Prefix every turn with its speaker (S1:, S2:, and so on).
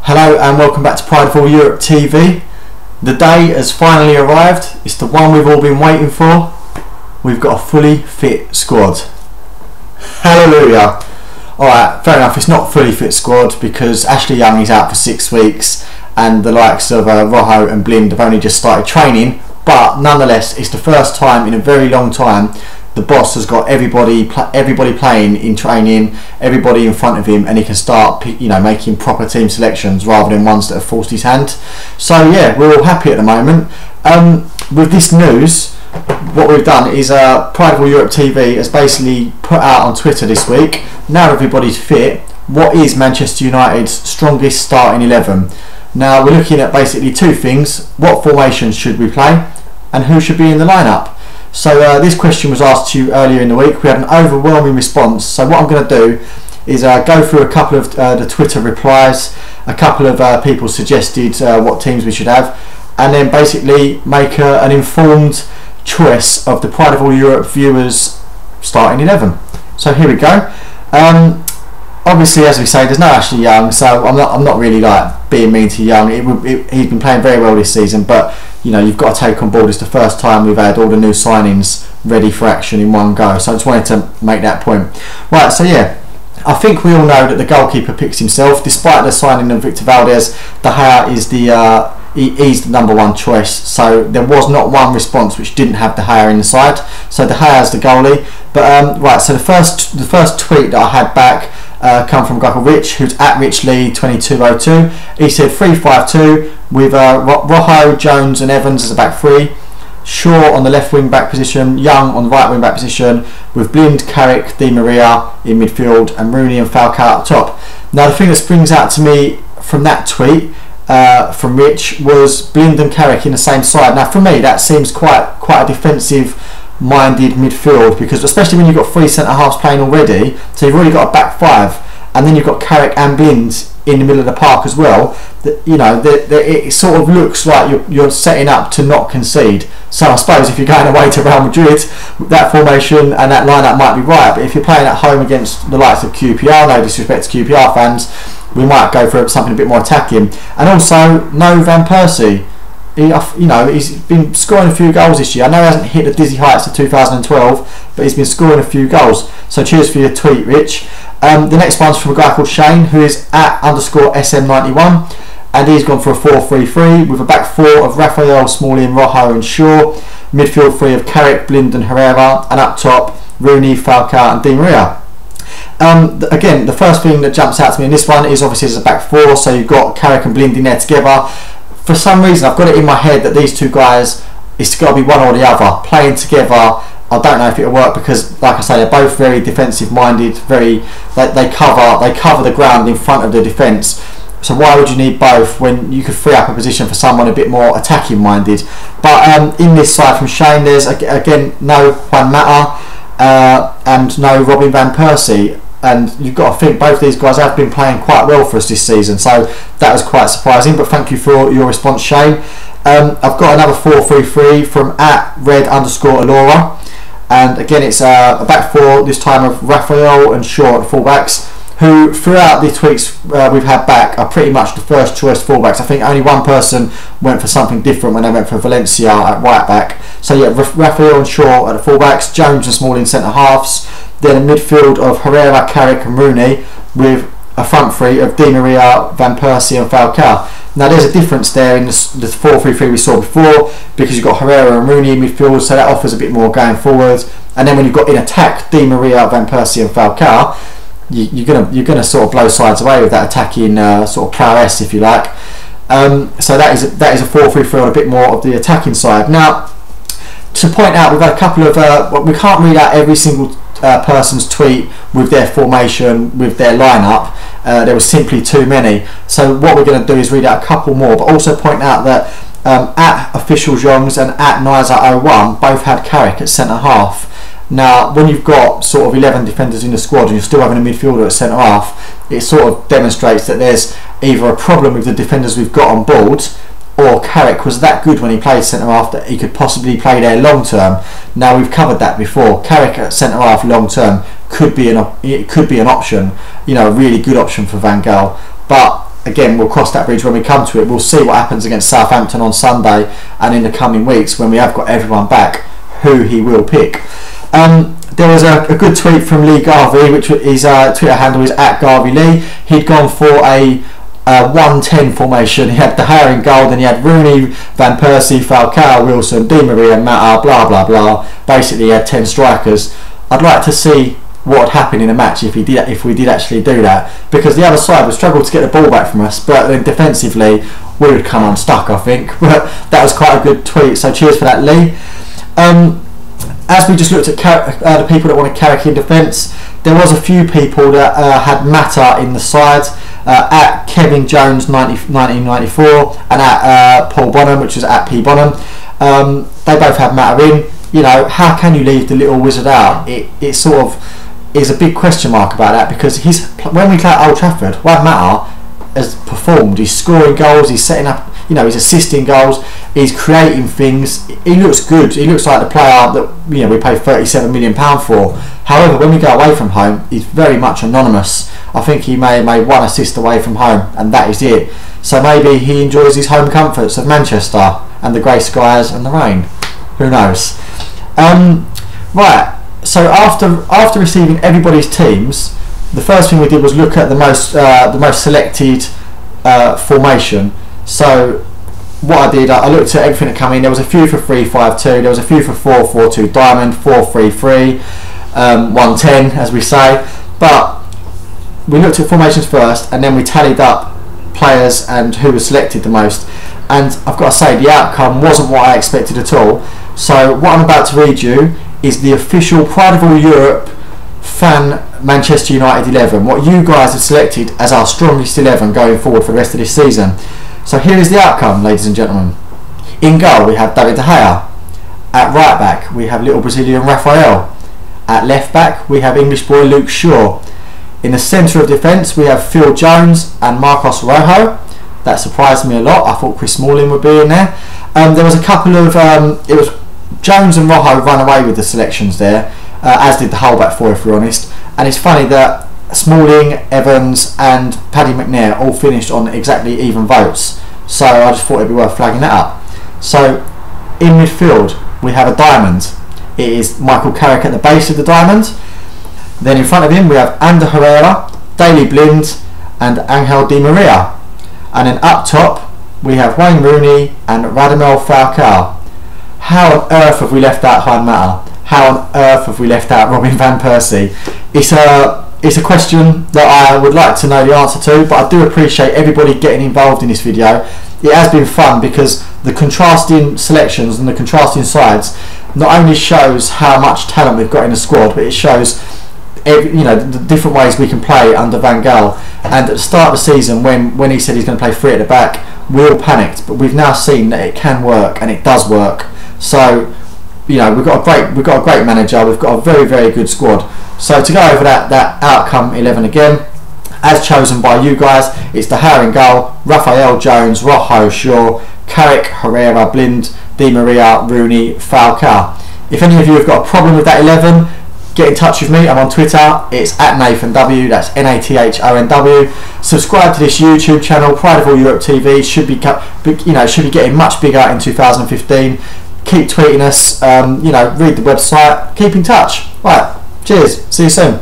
S1: Hello and welcome back to Prideful Europe TV. The day has finally arrived. It's the one we've all been waiting for. We've got a fully fit squad. Hallelujah. Alright, fair enough, it's not a fully fit squad because Ashley Young is out for 6 weeks and the likes of Rojo and Blind have only just started training, but nonetheless it's the first time in a very long time the boss has got everybody playing in training, everybody in front of him, and he can start making proper team selections rather than ones that have forced his hand. So yeah, we're all happy at the moment. With this news, what we've done is Prideful Europe TV has basically put out on Twitter this week, now everybody's fit, what is Manchester United's strongest starting 11? Now we're looking at basically two things: what formations should we play and who should be in the lineup. So this question was asked to you earlier in the week. We had an overwhelming response. So what I'm going to do is go through a couple of the Twitter replies. A couple of people suggested what teams we should have, and then basically make an informed choice of the Prideful Europe viewers' starting 11. So here we go. Obviously, as we say, there's no Ashley Young, so I'm not really like being mean to Young. He's been playing very well this season, but you've got to take on board it's the first time we've had all the new signings ready for action in one go. So I just wanted to make that point. Right, so yeah, I think we all know that the goalkeeper picks himself. Despite the signing of Victor Valdez, De Gea is he's the number one choice. So there was not one response which didn't have De Gea in the side. So De Gea is the goalie. But right, so the first tweet that I had back come from a guy called Rich, who's at RichLee2202. He said 3-5-2 with Rojo, Jones and Evans as a back three, Shaw on the left wing back position, Young on the right wing back position, with Blind, Carrick, Di Maria in midfield, and Rooney and Falcao up top. Now the thing that springs out to me from that tweet from Rich was Blind and Carrick in the same side. Now for me that seems quite a defensive minded midfield, because especially when you've got three centre halves playing already, so you've already got a back five, and then you've got Carrick and Blind in the middle of the park as well. It sort of looks like you're setting up to not concede. So I suppose if you're going away to Real Madrid, that formation and that lineup might be right, but if you're playing at home against the likes of QPR, no disrespect to QPR fans, we might go for something a bit more attacking. And also no Van Persie. He's been scoring a few goals this year. I know he hasn't hit the dizzy heights of 2012, but he's been scoring a few goals. So cheers for your tweet, Rich. The next one's from a guy called Shane, who is at _SM91, and he's gone for a 4-3-3 with a back four of Raphael, Smalling, Rojo and Shaw, midfield three of Carrick, Blind and Herrera, and up top Rooney, Falcao and Di Maria. Again, the first thing that jumps out to me in this one is obviously as a back four, so you've got Carrick and Blind in there together. For some reason I've got it in my head that these two guys, it's got to be one or the other playing together. I don't know if it'll work because, like I say, they're both very defensive minded, they cover the ground in front of the defence. So why would you need both when you could free up a position for someone a bit more attacking minded? But in this side from Shane, there's again no Juan Mata and no Robin Van Persie. And you've got to think both these guys have been playing quite well for us this season, so that was quite surprising. But thank you for your response, Shane. I've got another 4-3-3 from at red_Alora, and again it's a back four this time of Raphael and Shaw at the fullbacks, who throughout the tweets we've had back are pretty much the first choice fullbacks. I think only one person went for something different when they went for Valencia at right back. So yeah, Raphael and Shaw at the fullbacks, Jones and Smalling centre halves, then a midfield of Herrera, Carrick and Rooney with a front three of Di Maria, Van Persie and Falcao. Now there's a difference there in the 4-3-3 we saw before, because you've got Herrera and Rooney in midfield, so that offers a bit more going forward. And then when you've got in attack Di Maria, Van Persie and Falcao, you're gonna sort of blow sides away with that attacking sort of prowess, if you like. So that is a 4-3-3 on a bit more of the attacking side. Now to point out, we've had a couple of we can't read out every single person's tweet with their formation, with their lineup. There was simply too many. So what we're going to do is read out a couple more, but also point out that at Official Jongs and at Niza01 both had Carrick at centre half. Now when you've got sort of 11 defenders in the squad and you're still having a midfielder at centre half, it sort of demonstrates that there's either a problem with the defenders we've got on board, or Carrick was that good when he played centre half that he could possibly play there long term. Now we've covered that before. Carrick at centre half long term could be an option, a really good option for Van Gaal. But again, we'll cross that bridge when we come to it. We'll see what happens against Southampton on Sunday, and in the coming weeks when we have got everyone back, who he will pick. There was a good tweet from Lee Garvey, which his Twitter handle is @GarveyLee. He'd gone for a 1-10 formation. He had De Gea in goal, then he had Rooney, Van Persie, Falcao, Wilson, Di Maria, Mata, blah blah blah. Basically, he had 10 strikers. I'd like to see what would happen in a match if we did actually do that, because the other side would struggle to get the ball back from us, but then defensively we would come unstuck, I think. But that was quite a good tweet, so cheers for that, Lee. As we just looked at the people that wanted Carrick in defence, there was a few people that had Mata in the side, at Kevin Jones 1994 and at Paul Bonham, which was at P Bonham. They both had Mata in. You know, how can you leave the little wizard out? It sort of is a big question mark about that, because when we play at Old Trafford, Juan Mata has performed. He's scoring goals, he's setting up, you know, he's assisting goals, he's creating things. He looks good. He looks like the player that, you know, we pay £37 million for. However, when we go away from home, he's very much anonymous. I think he may have made 1 assist away from home, and that is it. So maybe he enjoys his home comforts of Manchester and the grey skies and the rain. Who knows? Right. So after receiving everybody's teams, the first thing we did was look at the most selected formation. So what I did, I looked at everything that came in. There was a few for 3-5-2, there was a few for 4-4-2 diamond, 4-3-3, 1-10 as we say. But we looked at formations first, and then we tallied up players and who was selected the most. And I've got to say, the outcome wasn't what I expected at all. So what I'm about to read you is the official Pride of All Europe fan Manchester United 11, what you guys have selected as our strongest 11 going forward for the rest of this season. So here is the outcome, ladies and gentlemen. In goal we have David De Gea. At right back we have little Brazilian Rafael. At left back we have English boy Luke Shaw. In the centre of defence we have Phil Jones and Marcos Rojo. That surprised me a lot. I thought Chris Smalling would be in there. There was a couple of it was Jones and Rojo run away with the selections there, as did the whole back four, if we're honest. And it's funny that Smalling, Evans and Paddy McNair all finished on exactly even votes, so I just thought it'd be worth flagging that up. So in midfield we have a diamond. It is Michael Carrick at the base of the diamond. Then in front of him we have Ander Herrera, Daley Blind and Angel Di Maria. And then up top we have Wayne Rooney and Radamel Falcao. How on earth have we left out Juan Mata? How on earth have we left out Robin Van Persie? It's a question that I would like to know the answer to, but I do appreciate everybody getting involved in this video. It has been fun because the contrasting selections and the contrasting sides not only shows how much talent we've got in the squad, but it shows the different ways we can play under Van Gaal. And at the start of the season, when he said he's going to play 3 at the back, we all panicked, but we've now seen that it can work and it does work. So we've got a great manager, we've got a very, very good squad. So to go over that outcome 11 again, as chosen by you guys, it's De Gea in goal, Rafael, Jones, Rojo, Shaw, Carrick, Herrera, Blind, Di Maria, Rooney, Falcao. If any of you have got a problem with that 11, get in touch with me. I'm on Twitter. It's @NathanW. That's NATHONW. Subscribe to this YouTube channel, Pride of All Europe TV. Should be getting much bigger in 2015. Keep tweeting us. Read the website. Keep in touch. Right. Cheers. See you soon.